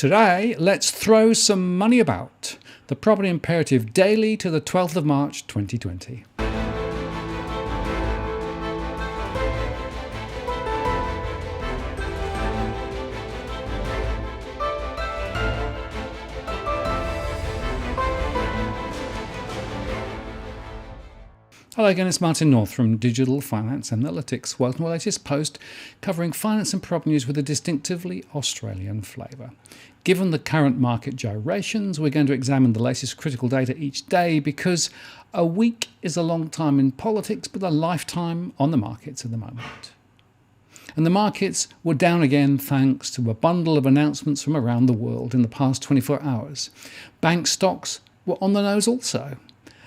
Today, let's throw some money about. The Property Imperative Daily to the 12th of March 2020. Hello again, it's Martin North from Digital Finance Analytics. Welcome to our latest post covering finance and property news with a distinctively Australian flavour. Given the current market gyrations, we're going to examine the latest critical data each day because a week is a long time in politics, but a lifetime on the markets at the moment. And the markets were down again thanks to a bundle of announcements from around the world in the past 24 hours. Bank stocks were on the nose also.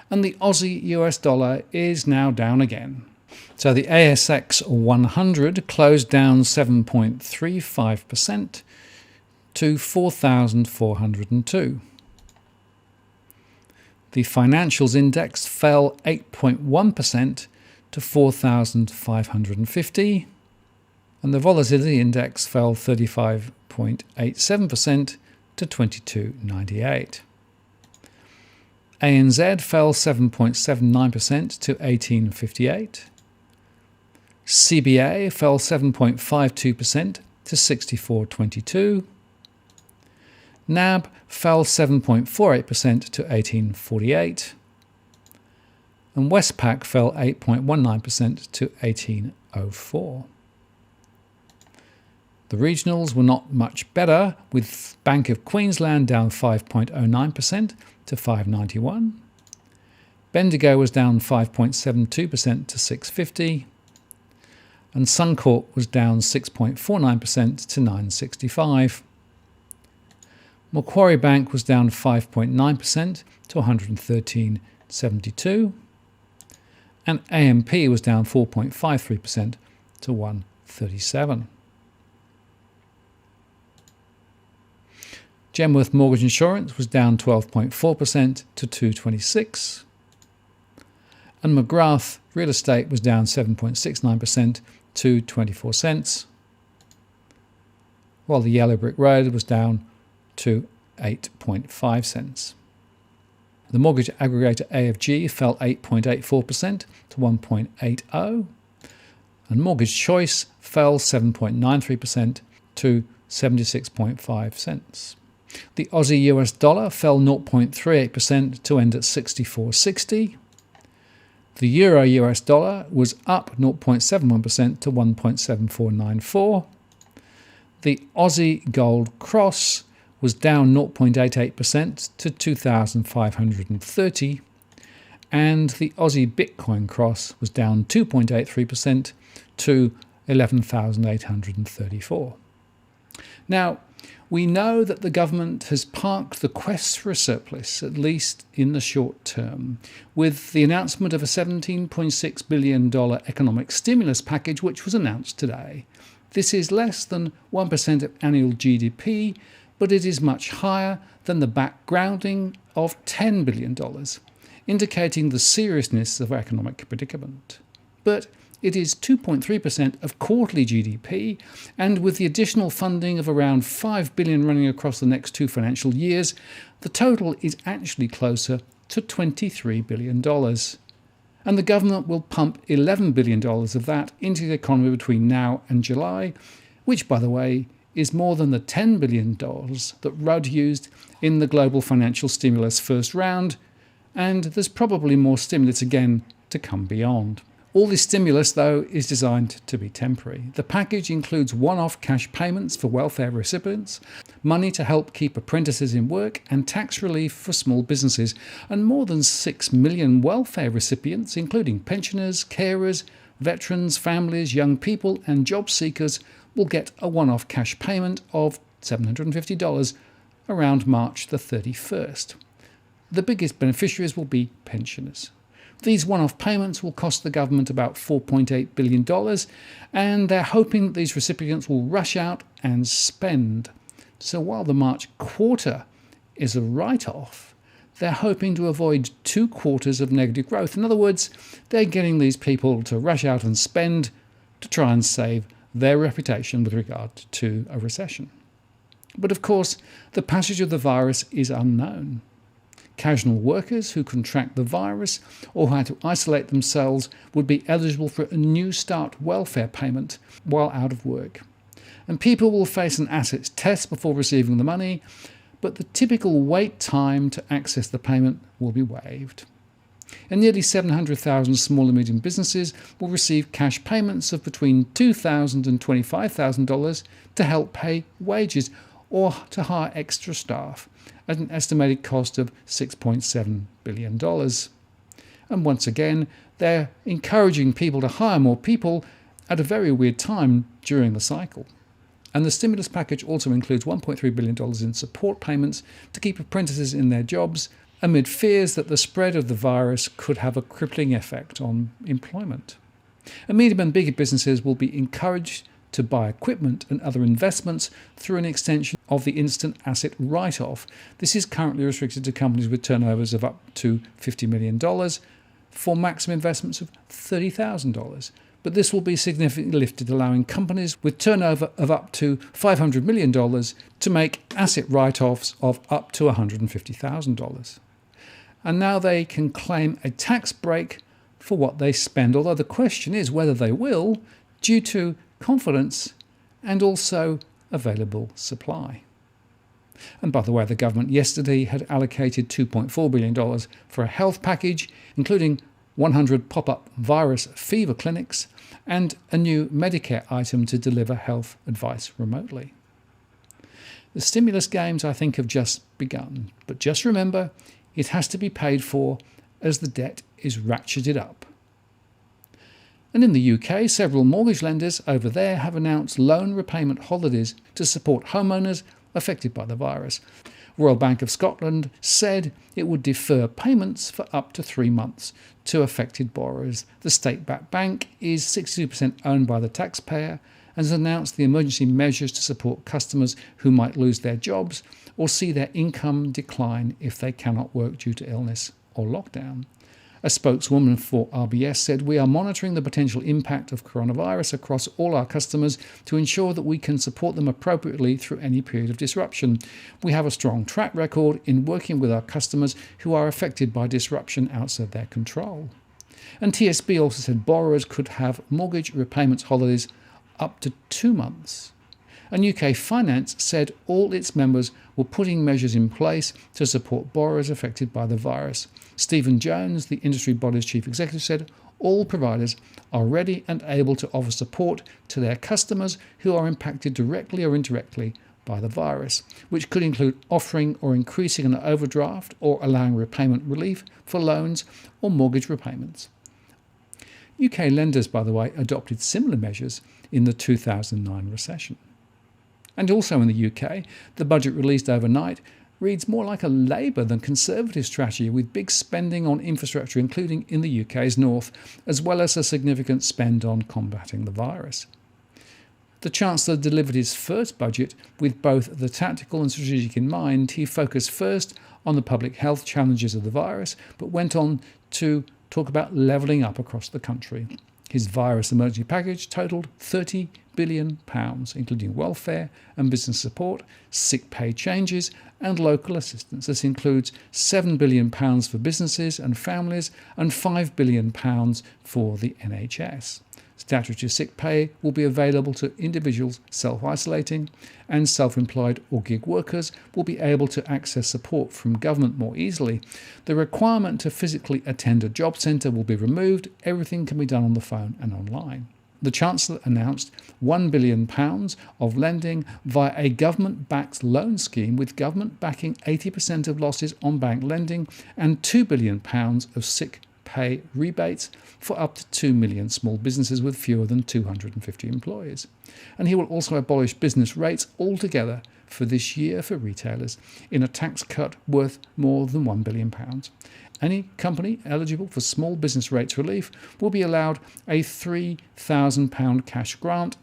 And the Aussie US dollar is now down again. So the ASX 100 closed down 7.35% to 4,402. The financials index fell 8.1% to 4,550, and the volatility index fell 35.87% to 2298. ANZ fell 7.79% to 1858. CBA fell 7.52% to 6422. NAB fell 7.48% to 1848. And Westpac fell 8.19% to 1804. The regionals were not much better, with Bank of Queensland down 5.09% to 591. Bendigo was down 5.72% to 650. And Suncorp was down 6.49% to 965. Macquarie Bank was down 5.9% to 113.72. And AMP was down 4.53% to 137. Genworth Mortgage Insurance was down 12.4% to 226. And McGrath Real Estate was down 7.69% to 24 cents. While the Yellow Brick Road was down to 8.5 cents. The mortgage aggregator AFG fell 8.84% to 1.80. And Mortgage Choice fell 7.93% to 76.5 cents. The Aussie US dollar fell 0.38% to end at 64.60. The Euro US dollar was up 0.71% to 1.7494. The Aussie Gold Cross was down 0.88% to 2,530. And the Aussie Bitcoin Cross was down 2.83% to 11,834. Now, we know that the government has parked the quest for a surplus, at least in the short term, with the announcement of a $17.6 billion economic stimulus package which was announced today. This is less than 1% of annual GDP, but it is much higher than the backgrounding of $10 billion, indicating the seriousness of economic predicament. But it is 2.3% of quarterly GDP, and with the additional funding of around $5 billion running across the next 2 financial years, the total is actually closer to $23 billion. And the government will pump $11 billion of that into the economy between now and July, which, by the way, is more than the $10 billion that Rudd used in the global financial stimulus first round, and there's probably more stimulus again to come beyond. All this stimulus, though, is designed to be temporary. The package includes one-off cash payments for welfare recipients, money to help keep apprentices in work, and tax relief for small businesses. And more than 6 million welfare recipients, including pensioners, carers, veterans, families, young people, and job seekers, will get a one-off cash payment of $750 around March the 31st. The biggest beneficiaries will be pensioners. These one-off payments will cost the government about $4.8 billion, and they're hoping that these recipients will rush out and spend. So while the March quarter is a write-off, they're hoping to avoid 2 quarters of negative growth. In other words, they're getting these people to rush out and spend to try and save their reputation with regard to a recession. But of course, the passage of the virus is unknown. Casual workers who contract the virus or had to isolate themselves would be eligible for a New Start welfare payment while out of work. And people will face an assets test before receiving the money, but the typical wait time to access the payment will be waived. And nearly 700,000 small and medium businesses will receive cash payments of between $2,000 and $25,000 to help pay wages or to hire extra staff at an estimated cost of $6.7 billion. And once again, they're encouraging people to hire more people at a very weird time during the cycle. And the stimulus package also includes $1.3 billion in support payments to keep apprentices in their jobs amid fears that the spread of the virus could have a crippling effect on employment. And medium and bigger businesses will be encouraged to buy equipment and other investments through an extension of the instant asset write-off. This is currently restricted to companies with turnovers of up to $50 million for maximum investments of $30,000. But this will be significantly lifted, allowing companies with turnover of up to $500 million to make asset write-offs of up to $150,000. And now they can claim a tax break for what they spend, although the question is whether they will, due to confidence and also available supply. And by the way, the government yesterday had allocated $2.4 billion for a health package, including 100 pop-up virus fever clinics and a new Medicare item to deliver health advice remotely. The stimulus games, I think, have just begun. But just remember, it has to be paid for as the debt is ratcheted up. And in the UK, several mortgage lenders over there have announced loan repayment holidays to support homeowners affected by the virus. Royal Bank of Scotland said it would defer payments for up to 3 months to affected borrowers. The state-backed bank is 62% owned by the taxpayer and has announced the emergency measures to support customers who might lose their jobs or see their income decline if they cannot work due to illness or lockdown. A spokeswoman for RBS said, "We are monitoring the potential impact of coronavirus across all our customers to ensure that we can support them appropriately through any period of disruption. We have a strong track record in working with our customers who are affected by disruption outside their control." And TSB also said borrowers could have mortgage repayments holidays up to 2 months. And UK Finance said all its members were putting measures in place to support borrowers affected by the virus. Stephen Jones, the industry body's chief executive, said all providers are ready and able to offer support to their customers who are impacted directly or indirectly by the virus, which could include offering or increasing an overdraft or allowing repayment relief for loans or mortgage repayments. UK lenders, by the way, adopted similar measures in the 2009 recession. And also in the UK, the budget released overnight reads more like a Labour than Conservative strategy, with big spending on infrastructure, including in the UK's north, as well as a significant spend on combating the virus. The Chancellor delivered his first budget with both the tactical and strategic in mind. He focused first on the public health challenges of the virus, but went on to talk about levelling up across the country. His virus emergency package totalled £30 billion, including welfare and business support, sick pay changes and local assistance. This includes £7 billion for businesses and families and £5 billion for the NHS. Statutory sick pay will be available to individuals self-isolating, and self-employed or gig workers will be able to access support from government more easily. The requirement to physically attend a job centre will be removed. Everything can be done on the phone and online. The Chancellor announced £1 billion of lending via a government-backed loan scheme, with government backing 80% of losses on bank lending, and £2 billion of sick pay rebates for up to 2 million small businesses with fewer than 250 employees. And he will also abolish business rates altogether for this year for retailers in a tax cut worth more than £1 billion. Any company eligible for small business rates relief will be allowed a £3,000 cash grant,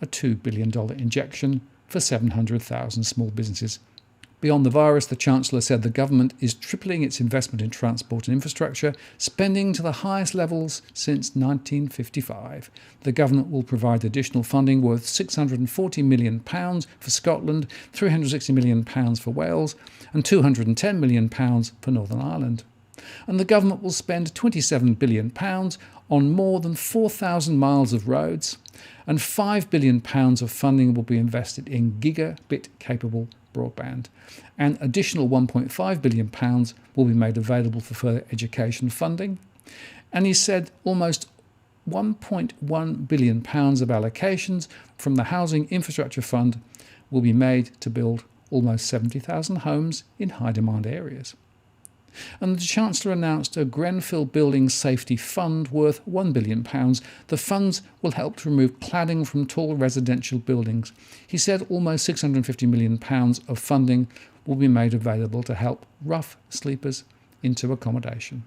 a $2 billion injection for 700,000 small businesses Beyond the virus, the Chancellor said the government is tripling its investment in transport and infrastructure, spending to the highest levels since 1955. The government will provide additional funding worth £640 million for Scotland, £360 million for Wales, and £210 million for Northern Ireland. And the government will spend £27 billion on more than 4,000 miles of roads, and £5 billion of funding will be invested in gigabit-capable broadband. An additional £1.5 billion will be made available for further education funding. And he said almost £1.1 billion of allocations from the Housing Infrastructure Fund will be made to build almost 70,000 homes in high-demand areas. And the Chancellor announced a Grenfell Building Safety Fund worth £1 billion. The funds will help to remove cladding from tall residential buildings. He said almost £650 million of funding will be made available to help rough sleepers into accommodation.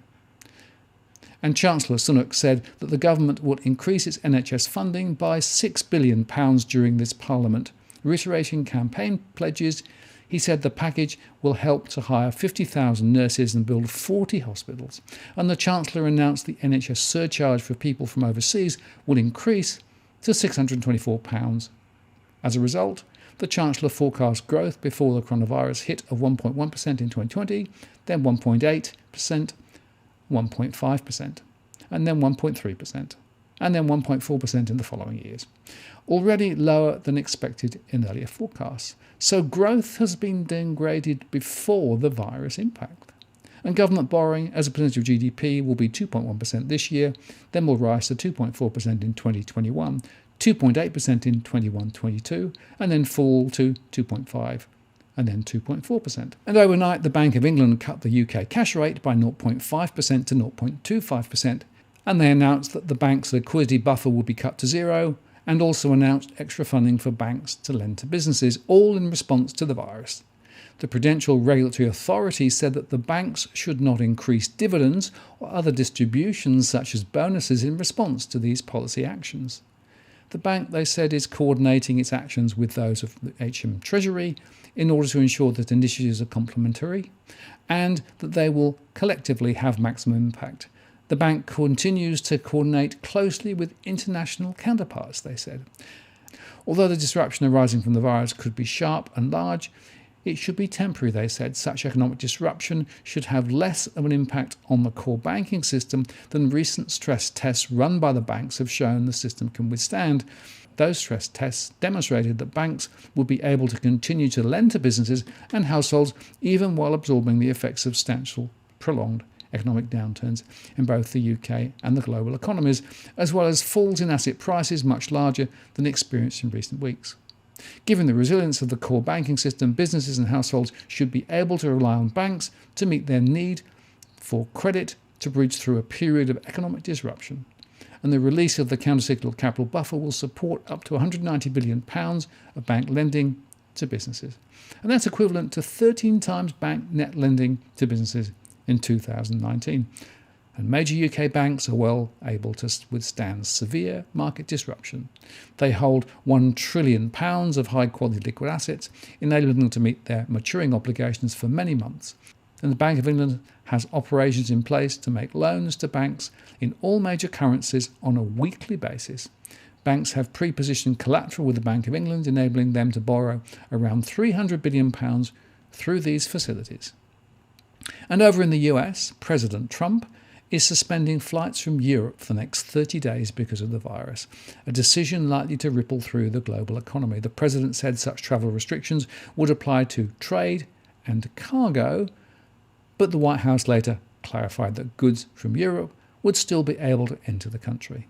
And Chancellor Sunak said that the government will increase its NHS funding by £6 billion during this Parliament, reiterating campaign pledges. He said the package will help to hire 50,000 nurses and build 40 hospitals. And the Chancellor announced the NHS surcharge for people from overseas will increase to £624. As a result, the Chancellor forecast growth before the coronavirus hit of 1.1% in 2020, then 1.8%, 1.5%, and then 1.3%, and then 1.4% in the following years, already lower than expected in earlier forecasts. So growth has been downgraded before the virus impact. And government borrowing as a percentage of GDP will be 2.1% this year, then will rise to 2.4% in 2021, 2.8% in 21-22, and then fall to 2.5%. And then 2.4%. And overnight, the Bank of England cut the UK cash rate by 0.5% to 0.25%, and they announced that the bank's liquidity buffer would be cut to zero, and also announced extra funding for banks to lend to businesses, all in response to the virus. The Prudential Regulatory Authority said that the banks should not increase dividends or other distributions such as bonuses in response to these policy actions. The bank, they said, is coordinating its actions with those of the HM Treasury in order to ensure that initiatives are complementary and that they will collectively have maximum impact. The bank continues to coordinate closely with international counterparts, they said. Although the disruption arising from the virus could be sharp and large, it should be temporary, they said. Such economic disruption should have less of an impact on the core banking system than recent stress tests run by the banks have shown the system can withstand. Those stress tests demonstrated that banks would be able to continue to lend to businesses and households even while absorbing the effects of substantial, prolonged economic downturns in both the UK and the global economies, as well as falls in asset prices much larger than experienced in recent weeks. Given the resilience of the core banking system, businesses and households should be able to rely on banks to meet their need for credit to bridge through a period of economic disruption. And the release of the countercyclical capital buffer will support up to £190 billion of bank lending to businesses. And that's equivalent to 13 times bank net lending to businesses in 2019. And major UK banks are well able to withstand severe market disruption. They hold £1 trillion of high-quality liquid assets, enabling them to meet their maturing obligations for many months. And the Bank of England has operations in place to make loans to banks in all major currencies on a weekly basis. Banks have pre-positioned collateral with the Bank of England, enabling them to borrow around £300 billion through these facilities. And over in the US, President Trump is suspending flights from Europe for the next 30 days because of the virus, a decision likely to ripple through the global economy. The president said such travel restrictions would apply to trade and cargo, but the White House later clarified that goods from Europe would still be able to enter the country.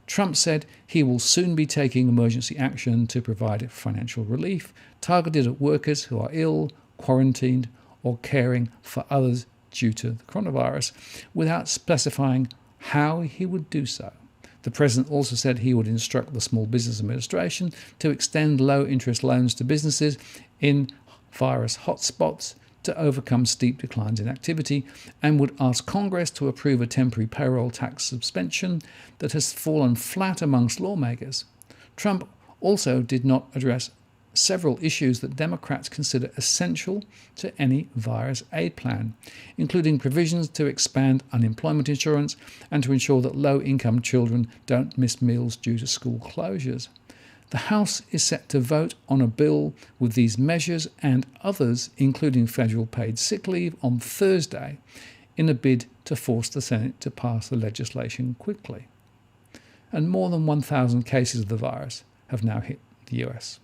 Trump said he will soon be taking emergency action to provide financial relief targeted at workers who are ill, quarantined, or caring for others due to the coronavirus, without specifying how he would do so. The president also said he would instruct the Small Business Administration to extend low-interest loans to businesses in virus hotspots to overcome steep declines in activity, and would ask Congress to approve a temporary payroll tax suspension that has fallen flat amongst lawmakers. Trump also did not address several issues that Democrats consider essential to any virus aid plan, including provisions to expand unemployment insurance and to ensure that low-income children don't miss meals due to school closures. The House is set to vote on a bill with these measures and others, including federal paid sick leave, on Thursday, in a bid to force the Senate to pass the legislation quickly. And more than 1,000 cases of the virus have now hit the US.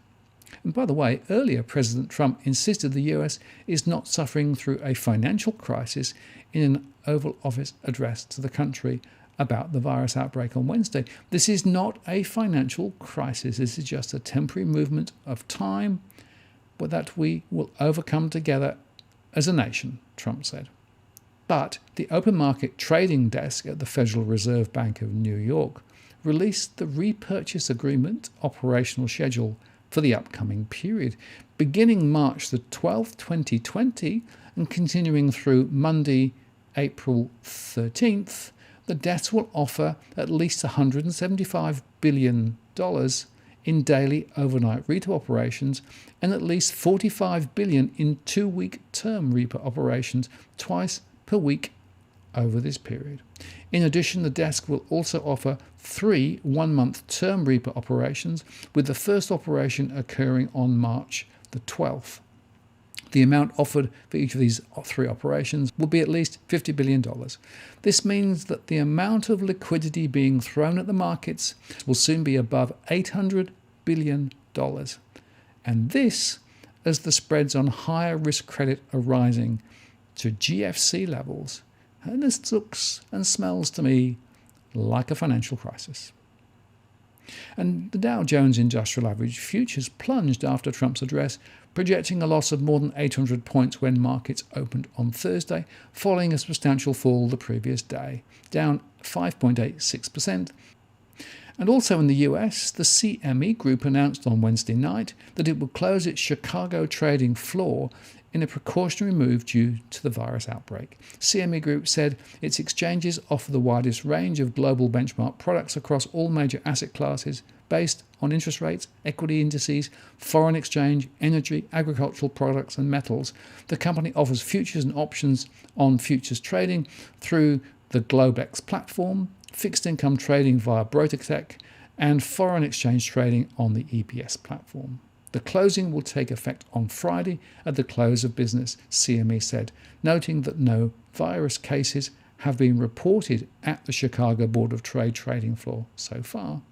And by the way, earlier President Trump insisted the US is not suffering through a financial crisis in an Oval Office address to the country about the virus outbreak on Wednesday. This is not a financial crisis. This is just a temporary movement of time, but that we will overcome together as a nation, Trump said. But the open market trading desk at the Federal Reserve Bank of New York released the repurchase agreement operational schedule for the upcoming period, beginning March the 12th, 2020, and continuing through Monday, April 13th. The desk will offer at least $175 billion in daily overnight repo operations and at least $45 billion in 2-week term repo operations twice per week over this period. In addition, the desk will also offer 3 one-month term repo operations, with the first operation occurring on March the 12th. The amount offered for each of these 3 operations will be at least $50 billion. This means that the amount of liquidity being thrown at the markets will soon be above $800 billion. And this as the spreads on higher risk credit are rising to GFC levels. And this looks and smells to me like a financial crisis. And the Dow Jones Industrial Average Futures plunged after Trump's address, projecting a loss of more than 800 points when markets opened on Thursday, following a substantial fall the previous day, down 5.86%. And also in the US, the CME Group announced on Wednesday night that it would close its Chicago trading floor in a precautionary move due to the virus outbreak. CME Group said its exchanges offer the widest range of global benchmark products across all major asset classes based on interest rates, equity indices, foreign exchange, energy, agricultural products and metals. The company offers futures and options on futures trading through the Globex platform, fixed income trading via Brokertech, and foreign exchange trading on the EPS platform. The closing will take effect on Friday at the close of business, CME said, noting that no virus cases have been reported at the Chicago Board of Trade trading floor so far.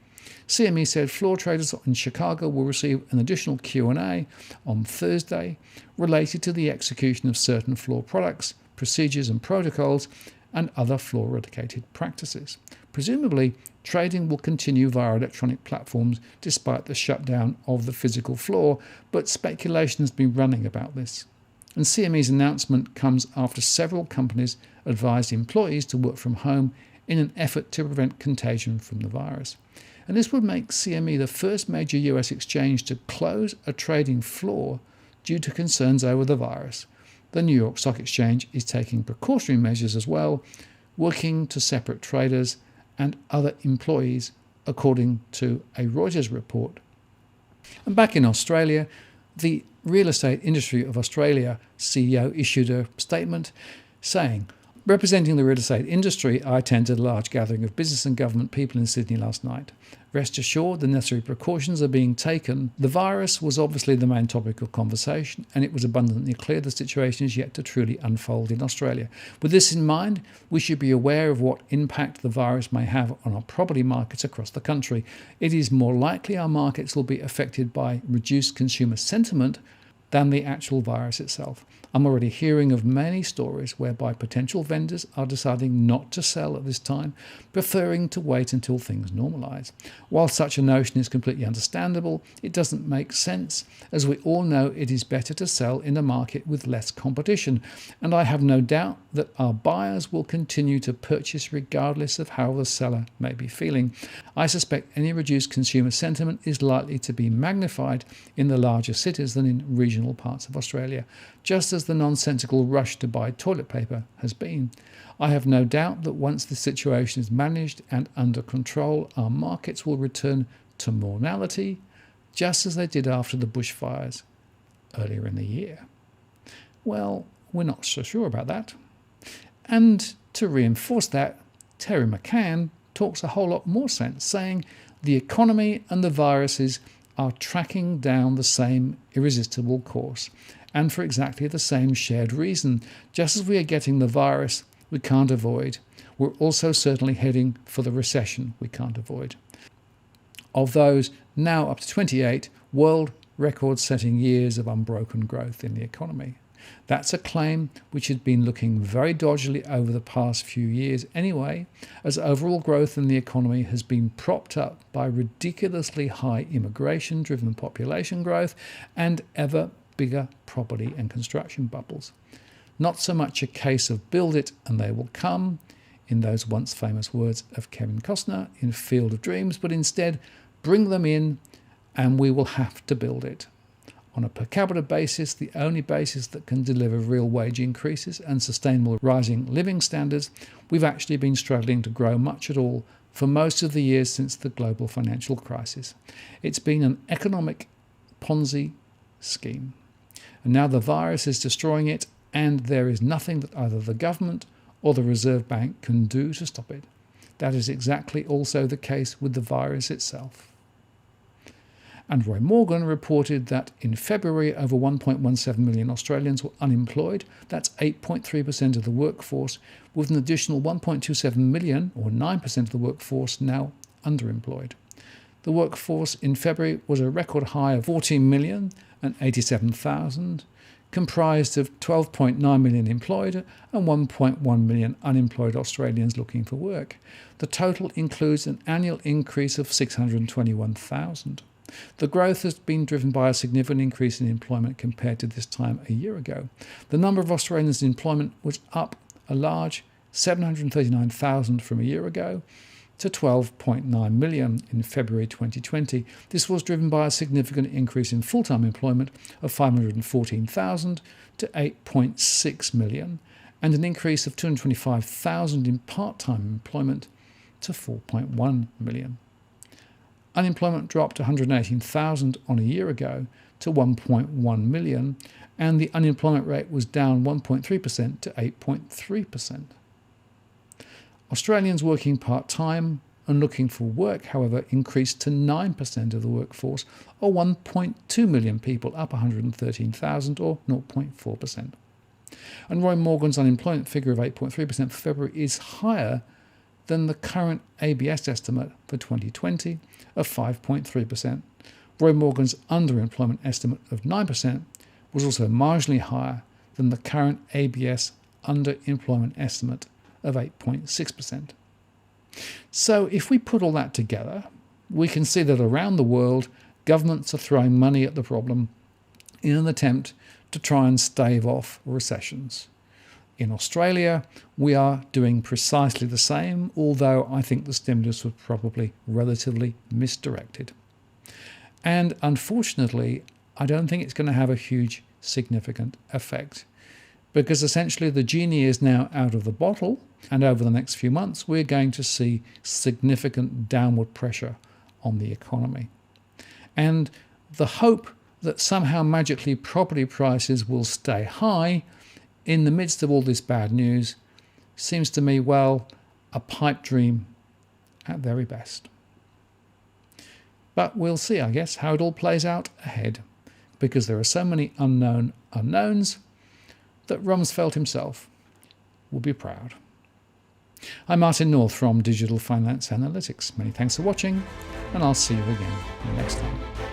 CME said floor traders in Chicago will receive an additional Q&A on Thursday related to the execution of certain floor products, procedures and protocols, and other floor-dedicated practices. Presumably, trading will continue via electronic platforms despite the shutdown of the physical floor, but speculation has been running about this. And CME's announcement comes after several companies advised employees to work from home in an effort to prevent contagion from the virus. And this would make CME the first major US exchange to close a trading floor due to concerns over the virus. The New York Stock Exchange is taking precautionary measures as well, working to separate traders and other employees, according to a Reuters report. And back in Australia, the Real Estate Industry of Australia CEO issued a statement saying, "Representing the real estate industry, I attended a large gathering of business and government people in Sydney last night. Rest assured, the necessary precautions are being taken. The virus was obviously the main topic of conversation, and it was abundantly clear the situation is yet to truly unfold in Australia. With this in mind, we should be aware of what impact the virus may have on our property markets across the country. It is more likely our markets will be affected by reduced consumer sentiment than the actual virus itself. I'm already hearing of many stories whereby potential vendors are deciding not to sell at this time, preferring to wait until things normalise. While such a notion is completely understandable, it doesn't make sense, as we all know it is better to sell in a market with less competition, and I have no doubt that our buyers will continue to purchase regardless of how the seller may be feeling. I suspect any reduced consumer sentiment is likely to be magnified in the larger cities than in regional parts of Australia, just as the nonsensical rush to buy toilet paper has been. I have no doubt that once the situation is managed and under control, our markets will return to normality, just as they did after the bushfires earlier in the year? Well, we're not so sure about that. And to reinforce that, Terry McCann talks a whole lot more sense, saying the economy and the viruses are tracking down the same irresistible course, and for exactly the same shared reason. Just as we are getting the virus we can't avoid, we're also certainly heading for the recession we can't avoid. Of those now up to 28 world record-setting years of unbroken growth in the economy. That's a claim which had been looking very dodgily over the past few years anyway, as overall growth in the economy has been propped up by ridiculously high immigration-driven population growth and ever bigger property and construction bubbles. Not so much a case of build it and they will come, in those once famous words of Kevin Costner in Field of Dreams, but instead bring them in and we will have to build it. On a per capita basis, the only basis that can deliver real wage increases and sustainable rising living standards, we've actually been struggling to grow much at all for most of the years since the global financial crisis. It's been an economic Ponzi scheme. And now the virus is destroying it, and there is nothing that either the government or the Reserve Bank can do to stop it. That is exactly also the case with the virus itself. And Roy Morgan reported that in February over 1.17 million Australians were unemployed. That's 8.3% of the workforce, with an additional 1.27 million, or 9% of the workforce, now underemployed. The workforce in February was a record high of 14,087,000, comprised of 12.9 million employed and 1.1 million unemployed Australians looking for work. The total includes an annual increase of 621,000. The growth has been driven by a significant increase in employment compared to this time a year ago. The number of Australians in employment was up a large 739,000 from a year ago to 12.9 million in February 2020. This was driven by a significant increase in full-time employment of 514,000 to 8.6 million and an increase of 225,000 in part-time employment to 4.1 million. Unemployment dropped 118,000 on a year ago to 1.1 million, and the unemployment rate was down 1.3% to 8.3%. Australians working part-time and looking for work, however, increased to 9% of the workforce, or 1.2 million people, up 113,000 or 0.4%. And Roy Morgan's unemployment figure of 8.3% for February is higher than the current ABS estimate for 2020 of 5.3%. Roy Morgan's underemployment estimate of 9% was also marginally higher than the current ABS underemployment estimate of 8.6%. So if we put all that together, we can see that around the world, governments are throwing money at the problem in an attempt to try and stave off recessions. In Australia, we are doing precisely the same, although I think the stimulus was probably relatively misdirected. And unfortunately, I don't think it's going to have a huge significant effect, because essentially the genie is now out of the bottle, and over the next few months we're going to see significant downward pressure on the economy. And the hope that somehow magically property prices will stay high in the midst of all this bad news seems to me, well, a pipe dream at very best. But we'll see, I guess, how it all plays out ahead, because there are so many unknown unknowns that Rumsfeld himself will be proud. I'm Martin North from Digital Finance Analytics. Many thanks for watching, and I'll see you again next time.